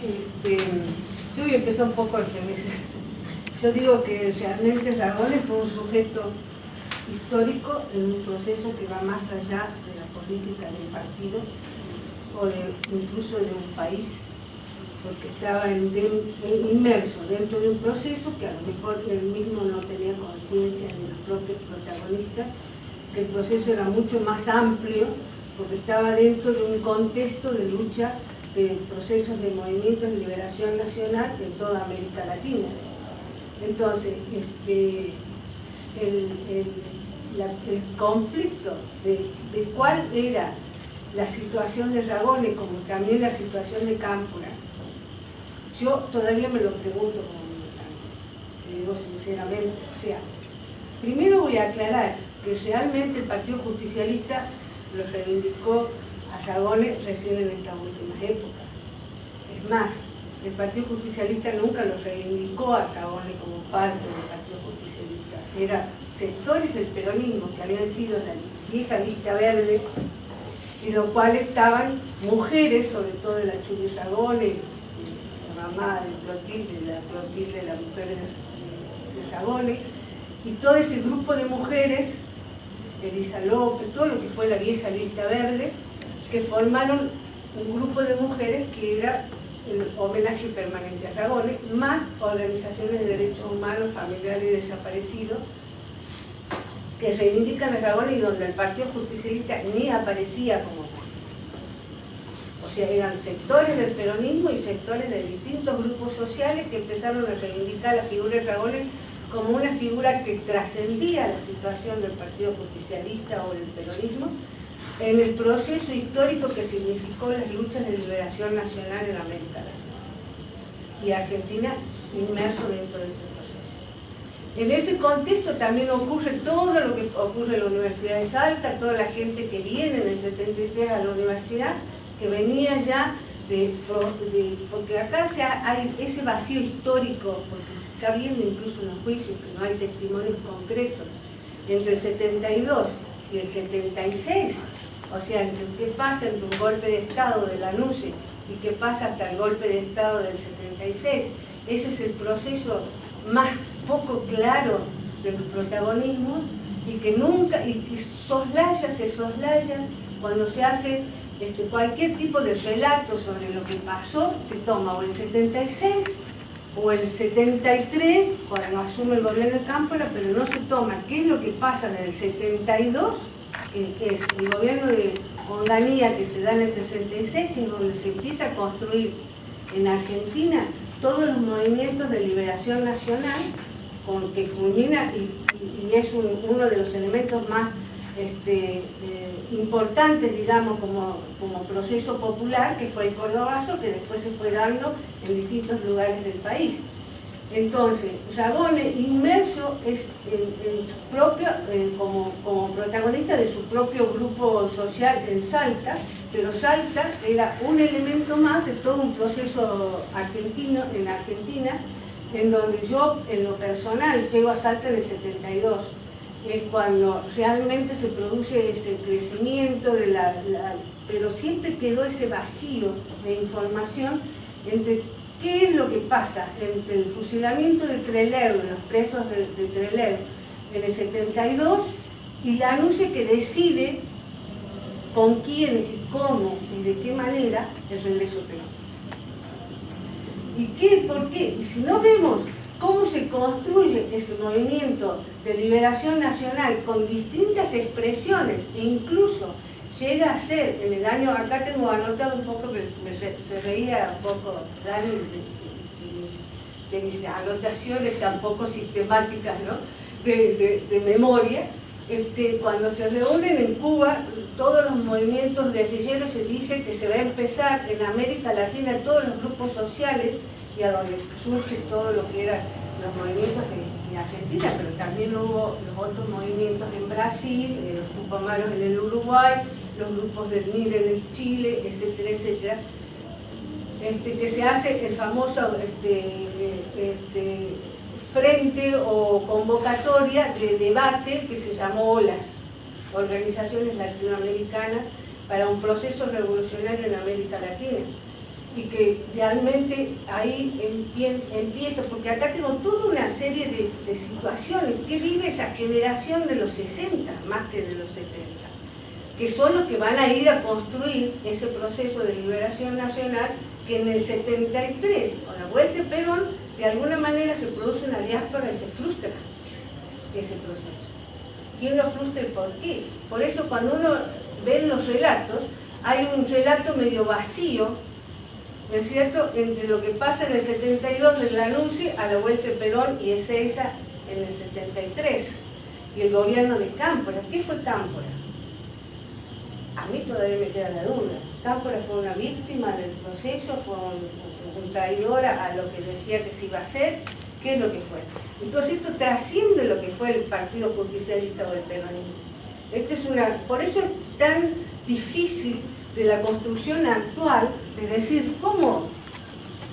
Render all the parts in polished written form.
Yo voy a empezar un poco al revés. Yo digo que realmente Ragones fue un sujeto histórico en un proceso que va más allá de la política del partido o incluso de un país, porque estaba inmerso dentro de un proceso que a lo mejor él mismo no tenía conciencia ni los propios protagonistas, que el proceso era mucho más amplio, porque estaba dentro de un contexto de lucha de procesos de movimientos de liberación nacional en toda América Latina. Entonces, el conflicto de cuál era la situación de Ragones, como también la situación de Cámpora, yo todavía me lo pregunto como militante, te digo sinceramente. O sea, primero voy a aclarar que realmente el Partido Justicialista lo reivindicó a Ragones recién en estas últimas épocas. Es más, el Partido Justicialista nunca lo reivindicó a Ragones como parte del Partido Justicialista. Eran sectores del peronismo que habían sido la vieja lista verde, y lo cual estaban mujeres, sobre todo de la Chuli Ragones, la mamá de Clotilde, la mujer de Ragones, y todo ese grupo de mujeres, Elisa López, todo lo que fue la vieja lista verde, que formaron un grupo de mujeres que era el homenaje permanente a Ragones, más organizaciones de derechos humanos, familiares y desaparecidos, que reivindican a Ragones y donde el Partido Justicialista ni aparecía como tal. O sea, eran sectores del peronismo y sectores de distintos grupos sociales que empezaron a reivindicar la figura de Ragones como una figura que trascendía la situación del Partido Justicialista o del peronismo en el proceso histórico que significó las luchas de liberación nacional en América Latina. Y Argentina inmerso dentro de ese proceso. En ese contexto también ocurre todo lo que ocurre en la Universidad de Salta, toda la gente que viene en el 73 a la universidad, que venía ya porque acá hay ese vacío histórico, porque se está viendo incluso en los juicios que no hay testimonios concretos, entre el 72 y el 76, o sea, entre qué pasa entre un golpe de Estado de la NUCE y qué pasa hasta el golpe de Estado del 76, ese es el proceso más poco claro de los protagonismos y que nunca, y se soslayan cuando se hace cualquier tipo de relato sobre lo que pasó, se toma o el 76 o el 73 cuando asume el gobierno de Cámpora, pero no se toma qué es lo que pasa en el 72, que es el gobierno de Onganía que se da en el 66, que es donde se empieza a construir en Argentina todos los movimientos de liberación nacional, con que culmina y es uno de los elementos más importantes, digamos, como proceso popular, que fue el cordobazo, que después se fue dando en distintos lugares del país. Entonces, Ragones inmerso es en su propio, como protagonista de su propio grupo social en Salta, pero Salta era un elemento más de todo un proceso argentino en Argentina, en donde yo, en lo personal, llego a Salta en el 72. Es cuando realmente se produce ese crecimiento, pero siempre quedó ese vacío de información entre qué es lo que pasa entre el fusilamiento de Trelew, los presos de Trelew, en el 72, y la NUCE que decide con quiénes, cómo y de qué manera el regreso peronista. ¿Y qué? ¿Por qué? Y si no vemos cómo se construye ese movimiento de liberación nacional con distintas expresiones e incluso llega a ser en el año, acá tengo anotado un poco, se reía un poco Dani de mis anotaciones tan poco sistemáticas, ¿no? de memoria, cuando se reúnen en Cuba todos los movimientos guerrilleros, se dice que se va a empezar en América Latina todos los grupos sociales y a donde surge todo lo que eran los movimientos de Argentina, pero también hubo los otros movimientos en Brasil, los Tupamaros en el Uruguay, los grupos del MIR en el Chile, etcétera, etcétera, que se hace el famoso frente o convocatoria de debate que se llamó OLAS, Organizaciones Latinoamericanas para un proceso revolucionario en América Latina. y que realmente ahí empieza, porque acá tengo toda una serie de situaciones que vive esa generación de los 60 más que de los 70, que son los que van a ir a construir ese proceso de liberación nacional que en el 73, con la vuelta de Perón, de alguna manera se produce una diáspora y se frustra ese proceso. ¿Quién lo frustra y por qué? Por eso cuando uno ve los relatos, hay un relato medio vacío, ¿no es cierto?, entre lo que pasa en el 72 del anuncio a la vuelta de Perón y Ezeiza en el 73, y el gobierno de Cámpora. ¿Qué fue Cámpora? A mí todavía me queda la duda. Cámpora fue una víctima del proceso, fue un traidor a lo que decía que se iba a hacer. ¿Qué es lo que fue? Entonces esto trasciende lo que fue el Partido Justicialista o el peronismo. Por eso es tan difícil de la construcción actual de decir cómo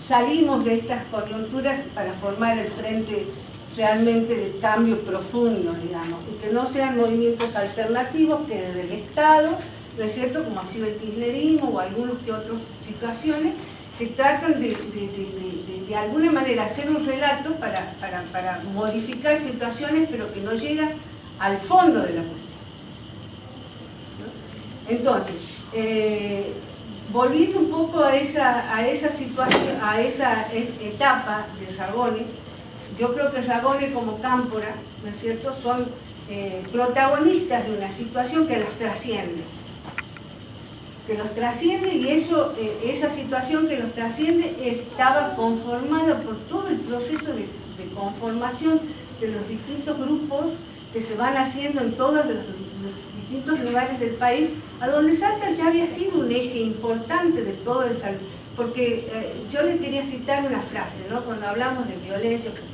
salimos de estas coyunturas para formar el frente realmente de cambio profundo, digamos, y que no sean movimientos alternativos que desde el Estado, ¿no es cierto?, como ha sido el kirchnerismo o algunas que otras situaciones, que tratan de alguna manera hacer un relato para modificar situaciones, pero que no llegan al fondo de la cuestión, ¿no? Entonces, volviendo un poco a esa situación, a esa etapa de Ragone, yo creo que Ragone como Cámpora, ¿no es cierto?, son protagonistas de una situación que los trasciende. Y esa situación que los trasciende estaba conformada por todo el proceso de conformación de los distintos grupos que se van haciendo en todos los distintos lugares del país, a donde Salta ya había sido un eje importante de todo el salud. Porque yo le quería citar una frase, ¿no?, cuando hablamos de violencia, porque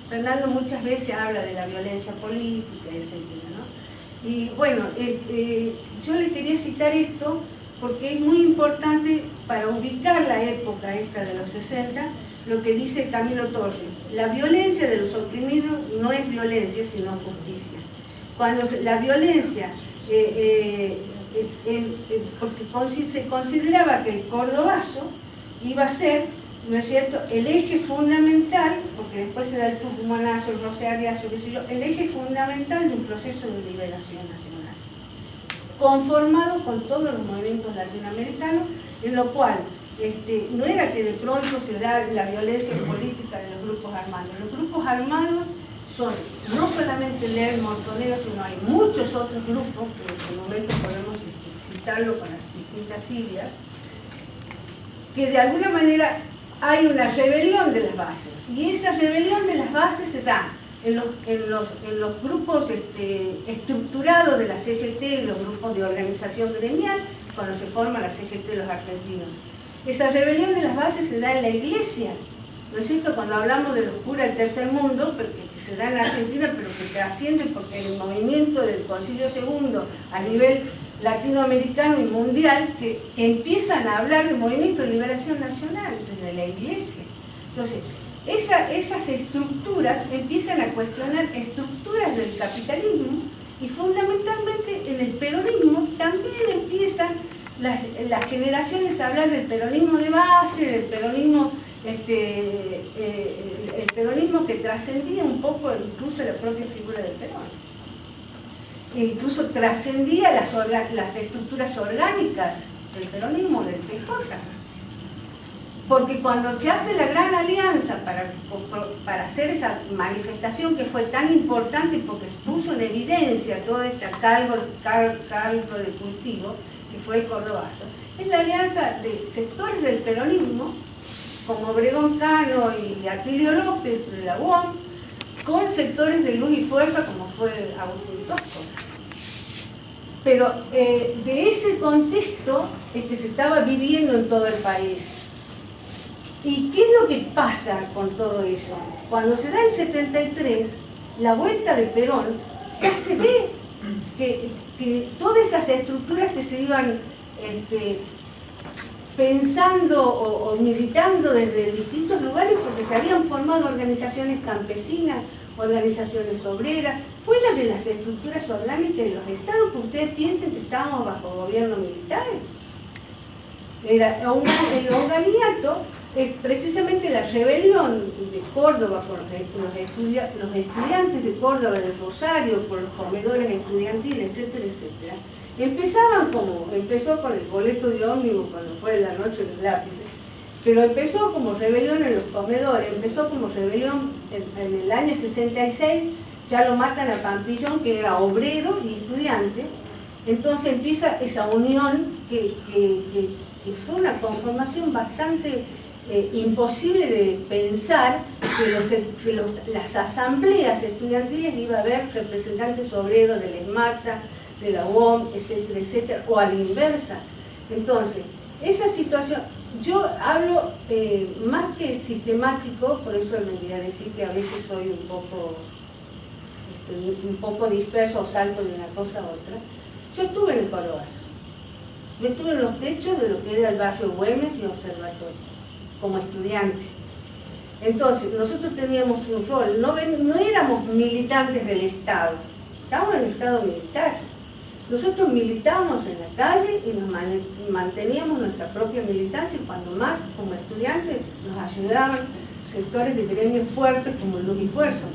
Fernando muchas veces habla de la violencia política, etc., y bueno, yo le quería citar esto porque es muy importante para ubicar la época esta de los 60, lo que dice Camilo Torres: la violencia de los oprimidos no es violencia, sino justicia. Cuando la violencia, porque se consideraba que el cordobazo iba a ser, ¿no es cierto?, el eje fundamental, porque después se da el tucumanazo, el rosariazo, qué sé yo, el eje fundamental de un proceso de liberación nacional, conformado con todos los movimientos latinoamericanos, en lo cual no era que de pronto se da la violencia política de los grupos armados. Los grupos armados son no solamente Lerdo Montonero, sino hay muchos otros grupos, que en este momento podemos citarlo con las distintas siglas, que de alguna manera hay una rebelión de las bases, y esa rebelión de las bases se da en los grupos estructurados de la CGT, los grupos de organización gremial, cuando se forma la CGT de los argentinos. Esa rebelión de las bases se da en la iglesia, ¿no es cierto?, cuando hablamos de los curas del tercer mundo, que se da en Argentina, pero que trasciende porque el movimiento del Concilio II a nivel latinoamericano y mundial, que empiezan a hablar de movimiento de liberación nacional desde la iglesia. Entonces, esas estructuras empiezan a cuestionar estructuras del capitalismo, y fundamentalmente en el peronismo también empiezan las generaciones a hablar del peronismo de base, del peronismo, el peronismo que trascendía un poco incluso la propia figura del Perón. E incluso trascendía las estructuras orgánicas del peronismo, del PJ. Porque cuando se hace la gran alianza para hacer esa manifestación que fue tan importante, porque puso en evidencia todo este caldo de cultivo, que fue el cordobazo, es la alianza de sectores del peronismo, como Obregón Cano y Atilio López de la UOM, con sectores de Luz y Fuerza, como fue Agustín Tosco. Pero de ese contexto se estaba viviendo en todo el país. ¿Y qué es lo que pasa con todo eso? Cuando se da el 73, la vuelta de Perón, ya se ve que todas esas estructuras que se iban pensando o militando desde distintos lugares, porque se habían formado organizaciones campesinas, organizaciones obreras, fue la de las estructuras orgánicas de los estados, porque ustedes piensen que estábamos bajo gobierno militar. Era el Onganiato es precisamente la rebelión de Córdoba por los estudiantes de Córdoba, de Rosario, por los comedores estudiantiles, etcétera, etcétera. Empezó con el boleto de ómnibus cuando fue la noche de los lápices, pero empezó como rebelión en los comedores, empezó como rebelión en el año 66, ya lo matan a Pampillón, que era obrero y estudiante. Entonces empieza esa unión que fue una conformación bastante imposible de pensar que las asambleas estudiantiles iba a haber representantes obreros del ESMATA, de la UOM, etcétera, etcétera, o a la inversa. Entonces, esa situación, yo hablo más que sistemático, por eso me voy a decir que a veces soy un poco disperso o salto de una cosa a otra. Yo estuve en el Corobazo, yo estuve en los techos de lo que era el barrio Güemes y Observatorio, como estudiante. Entonces, nosotros teníamos un rol, no éramos militantes del Estado, estábamos en el Estado militar. Nosotros militábamos en la calle y nos manteníamos nuestra propia militancia, y cuando más, como estudiantes, nos ayudaban sectores de gremios fuertes como Luz y Fuerza,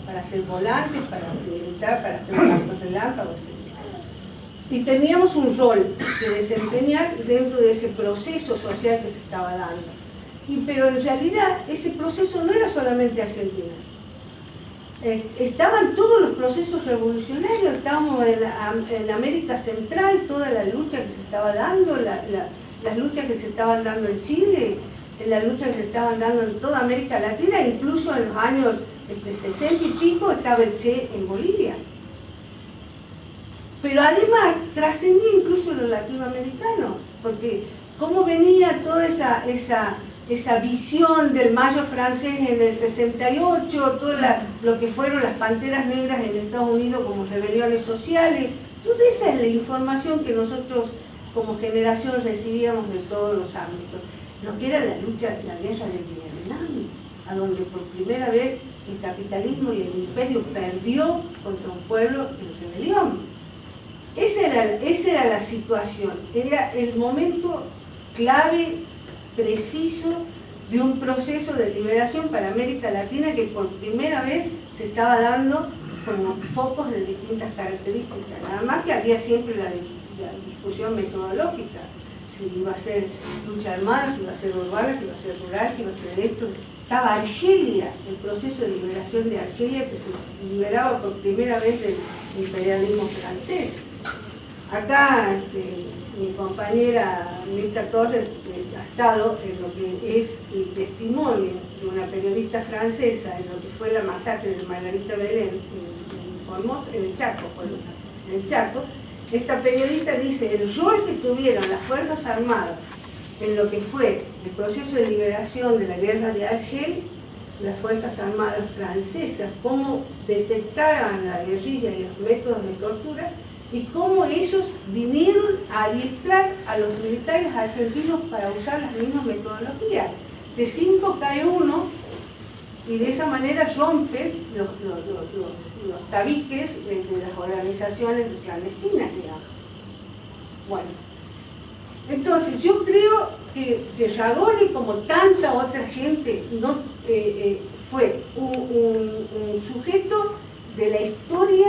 para hacer volantes, para militar, para hacer barcos relámpagos, etc. Y teníamos un rol que desempeñar dentro de ese proceso social que se estaba dando. Pero en realidad ese proceso no era solamente Argentina. Estaban todos los procesos revolucionarios, estábamos en América Central, toda la lucha que se estaba dando, las luchas que se estaban dando en Chile, las luchas que se estaban dando en toda América Latina, incluso en los años 60 y pico estaba el Che en Bolivia. Pero además trascendía incluso lo latinoamericano, porque cómo venía toda esa visión del Mayo francés en el 68, todo lo que fueron las Panteras Negras en Estados Unidos como rebeliones sociales, toda esa es la información que nosotros como generación recibíamos de todos los ámbitos. Lo que era la lucha, la guerra de Vietnam, a donde por primera vez el capitalismo y el imperio perdió contra un pueblo en rebelión. Esa era la situación, era el momento clave, preciso, de un proceso de liberación para América Latina que por primera vez se estaba dando con focos de distintas características. Nada más que había siempre la discusión metodológica, si iba a ser lucha armada, si iba a ser urbana, si iba a ser rural, si iba a ser esto. Estaba Argelia, el proceso de liberación de Argelia, que se liberaba por primera vez del imperialismo francés. Acá mi compañera Mirta Torres ha estado en lo que es el testimonio de una periodista francesa en lo que fue la masacre de Margarita Belén en el Chaco, en el Chaco. Esta periodista dice el rol que tuvieron las Fuerzas Armadas en lo que fue el proceso de liberación de la guerra de Argel, las Fuerzas Armadas francesas, cómo detectaban la guerrilla y los métodos de tortura, y cómo ellos vinieron a adiestrar a los militares argentinos para usar las mismas metodologías. De 5 cae 1, y de esa manera rompes los tabiques de las organizaciones clandestinas, digamos. Bueno, entonces yo creo que Ragone, como tanta otra gente, fue un sujeto de la historia,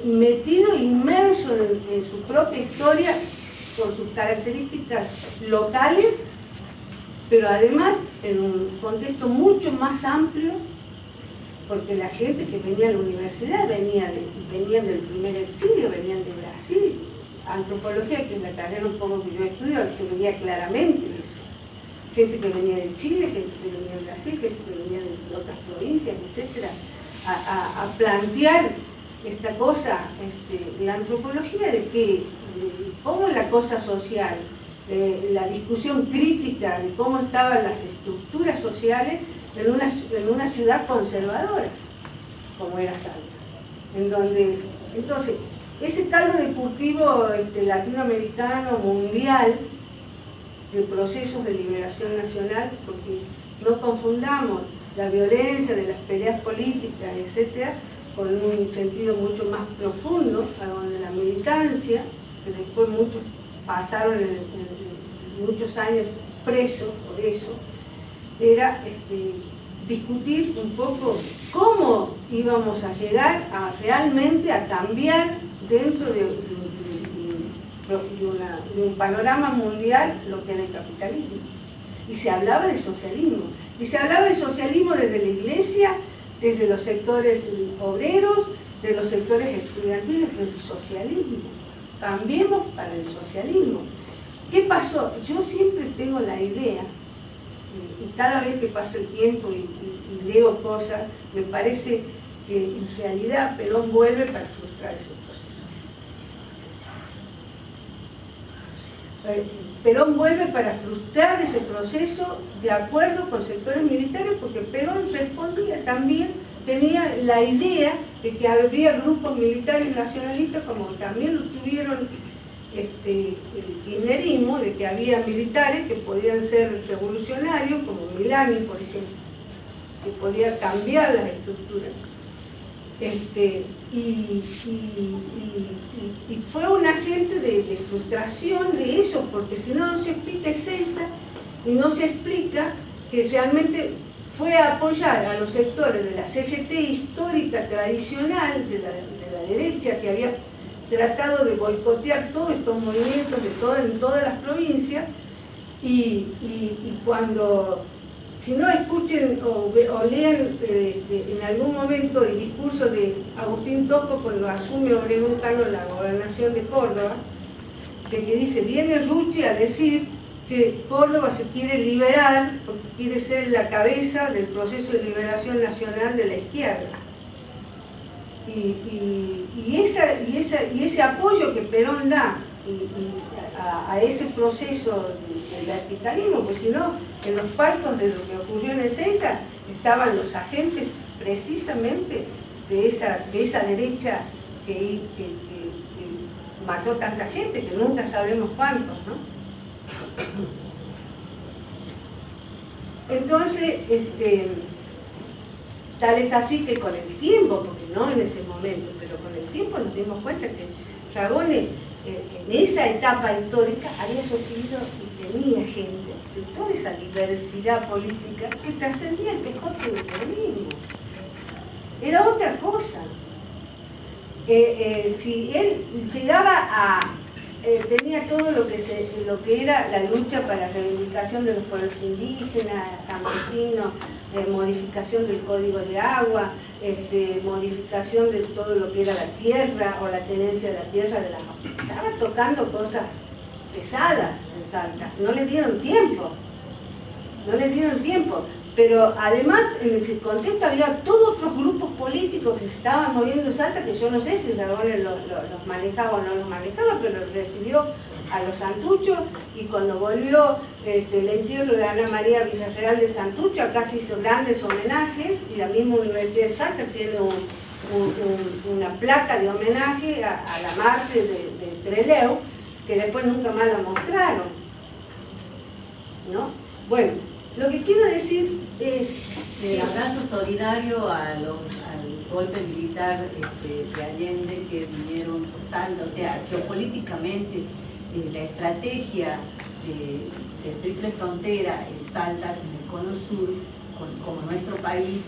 metido, inmerso en su propia historia, con sus características locales, pero además en un contexto mucho más amplio, porque la gente que venía a la universidad venían del primer exilio, venían de Brasil. Antropología, que es la carrera un poco que yo estudio, se veía claramente eso. Gente que venía de Chile, gente que venía de Brasil, gente que venía de otras provincias, etcétera, a plantear esta cosa, la antropología de cómo la cosa social, la discusión crítica de cómo estaban las estructuras sociales en una ciudad conservadora, como era Salta. Entonces, ese caldo de cultivo latinoamericano, mundial, de procesos de liberación nacional, porque no confundamos la violencia de las peleas políticas, etcétera, con un sentido mucho más profundo, a donde la militancia, que después muchos pasaron muchos años preso por eso, era discutir un poco cómo íbamos a llegar a realmente a cambiar dentro de un panorama mundial lo que era el capitalismo. Y se hablaba de socialismo. Y se hablaba de socialismo desde la iglesia, desde los sectores obreros, de los sectores estudiantiles, del socialismo. Cambiemos para el socialismo. ¿Qué pasó? Yo siempre tengo la idea, y cada vez que pasa el tiempo y leo cosas, me parece que en realidad Perón vuelve para frustrar ese proceso. Perón vuelve para frustrar ese proceso de acuerdo con sectores militares, porque Perón respondía también, tenía la idea de que habría grupos militares nacionalistas, como también lo tuvieron el kirchnerismo, de que había militares que podían ser revolucionarios, como Milani, por ejemplo, que podía cambiar las estructuras. Y fue un agente de frustración de eso, porque si no, no se explica Ezeiza y no se explica que realmente fue a apoyar a los sectores de la CGT histórica, tradicional, de la derecha, que había tratado de boicotear todos estos movimientos en todas las provincias, y cuando, si no escuchen o lean en algún momento el discurso de Agustín Tosco cuando asume Obregón Cano la gobernación de Córdoba, que dice, viene Rucci a decir que Córdoba se quiere liberar porque quiere ser la cabeza del proceso de liberación nacional de la izquierda. Y ese apoyo que Perón da a ese proceso del verticalismo, pues si no, en los palcos de lo que ocurrió en Ezeiza estaban los agentes precisamente de esa derecha que mató tanta gente, que nunca sabremos cuántos, ¿no? Entonces, tal es así que con el tiempo, porque no en ese momento, pero con el tiempo nos dimos cuenta que Ragone en esa etapa histórica había recibido y tenía gente de toda esa diversidad política que trascendía el pejote del peronismo. Era otra cosa. Si él llegaba tenía todo lo que era la lucha para la reivindicación de los pueblos indígenas, campesinos, modificación del código de agua, modificación de todo lo que era la tierra o la tenencia de la tierra, estaba tocando cosas pesadas en Salta. No le dieron tiempo, pero además en ese contexto había todos otros grupos políticos que se estaban moviendo en Salta, que yo no sé si Ragone los manejaba o no los manejaba, pero recibió a los Santuchos, y cuando volvió el entierro de Ana María Villarreal de Santucho, acá se hizo grandes homenajes, y la misma Universidad de Salta tiene una placa de homenaje a la Marte de Trelew, que después nunca más la mostraron, ¿no? Bueno, lo que quiero decir es... El abrazo solidario al golpe militar de Allende que vinieron por Salta, o sea, geopolíticamente la estrategia de triple frontera en Salta, en el cono sur, como nuestro país,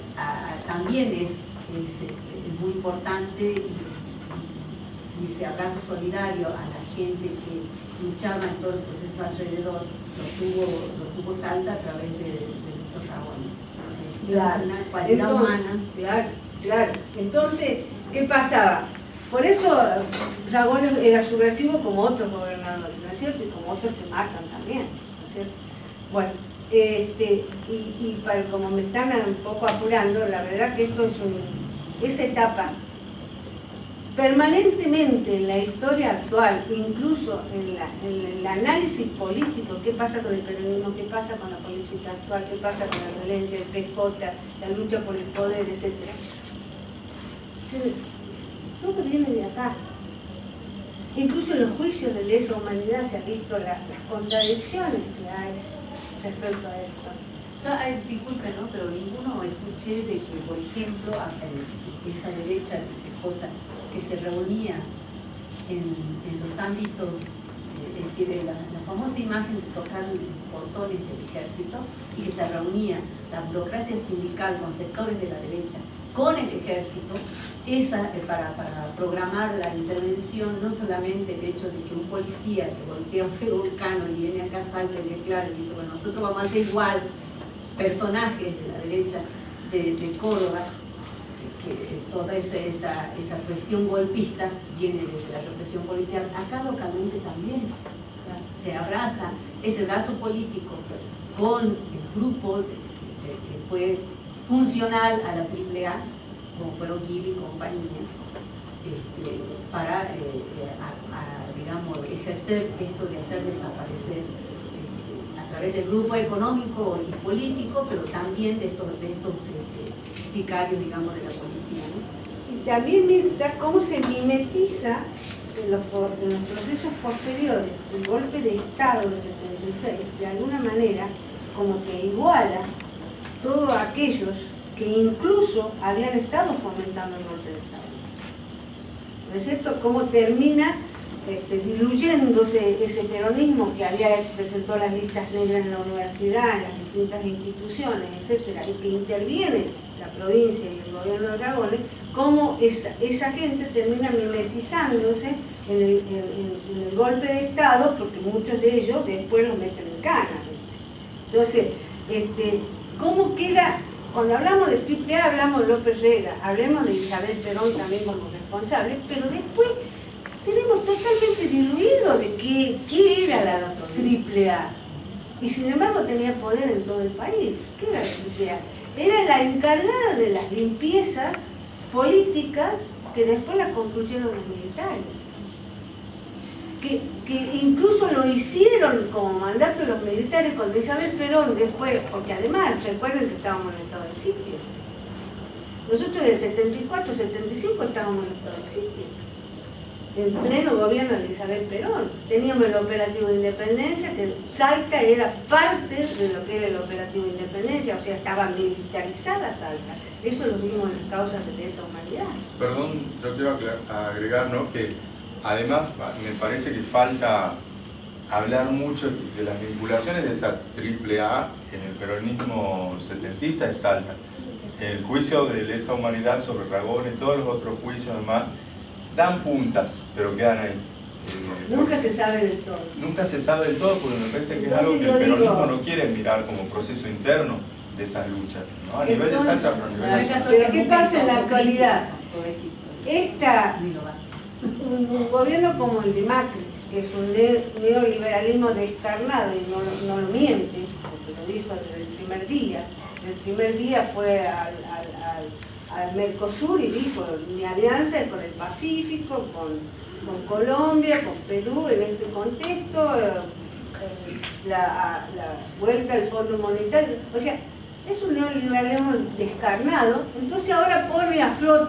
también es muy importante, y ese abrazo solidario a la gente que luchaba en todo el proceso alrededor lo tuvo Salta a través de nuestro Ragone. Claro. Una cualidad humana. Claro. Entonces, ¿qué pasaba? Por eso Ragone era subversivo como otros gobernadores, ¿no es cierto? Y como otros que matan también, ¿no es cierto? Bueno, como me están un poco apurando, la verdad que esto es esa etapa permanentemente en la historia actual, incluso en el análisis político, qué pasa con el peronismo, qué pasa con la política actual, qué pasa con la violencia, el PJ, la lucha por el poder, etc. Todo viene de acá. Incluso en los juicios de lesa humanidad se han visto las contradicciones que hay respecto a esto. Yo, disculpen, ¿no? Pero ninguno escuché de que, por ejemplo, esa derecha del PJ que se reunía en los ámbitos es decir, la famosa imagen de tocar portones del ejército y que se reunía la burocracia sindical con sectores de la derecha con el ejército, para programar la intervención, no solamente el hecho de que un policía que voltea un vulcano y viene acá, salta y declara y dice, bueno, nosotros vamos a hacer igual, personajes de la derecha de Córdoba, que toda esa cuestión golpista viene desde la represión policial. Acá localmente también se abraza ese brazo político con el grupo que fue funcional a la AAA, como fueron Guiri y compañía, para digamos, ejercer esto de hacer desaparecer a través del grupo económico y político, pero también de estos sicarios, digamos, de la policía, ¿no? Y también mira cómo se mimetiza en los procesos posteriores, el golpe de Estado del 76, de alguna manera, como que iguala todos aquellos que incluso habían estado fomentando el golpe de Estado. ¿No es cierto? Cómo termina diluyéndose ese peronismo que presentó las listas negras en la universidad, en las distintas instituciones, etcétera, y que interviene la provincia y el gobierno de Dragones, cómo esa gente termina mimetizándose en el golpe de Estado, porque muchos de ellos después los meten en cana. Entonces, ¿cómo queda? Cuando hablamos de AAA hablamos de López Rega, hablemos de Isabel Perón también como responsable, pero después tenemos totalmente diluido de qué era la AAA. Y sin embargo tenía poder en todo el país. ¿Qué era la AAA? Era la encargada de las limpiezas políticas que después las concluyeron los militares. Que incluso lo hicieron como mandato de los militares cuando Isabel Perón después, porque además recuerden que estábamos en estado de sitio. Nosotros del 74, 75 estábamos en estado de sitio, en pleno gobierno de Isabel Perón. Teníamos el operativo de Independencia, que Salta era parte de lo que era el operativo de Independencia, o sea, estaba militarizada Salta. Eso lo vimos en las causas de lesa humanidad. Perdón, yo quiero agregar, ¿no?, que además me parece que falta hablar mucho de las vinculaciones de esa AAA en el peronismo setentista de Salta. El juicio de lesa humanidad sobre Ragón y todos los otros juicios además dan puntas, pero quedan ahí. Nunca se sabe del todo. Nunca se sabe del todo, porque me parece que es algo que el peronismo no quiere mirar como proceso interno de esas luchas, ¿no? A nivel de Salta, pero a nivel nacional. Pero ¿qué pasa en la actualidad? Un gobierno como el de Macri, que es un neoliberalismo descarnado y no lo miente, porque lo dijo desde el primer día. El primer día fue al Mercosur y dijo, mi alianza es con el Pacífico, con Colombia, con Perú, en este contexto, la vuelta al Fondo Monetario. O sea, es un neoliberalismo descarnado, entonces ahora pone a flote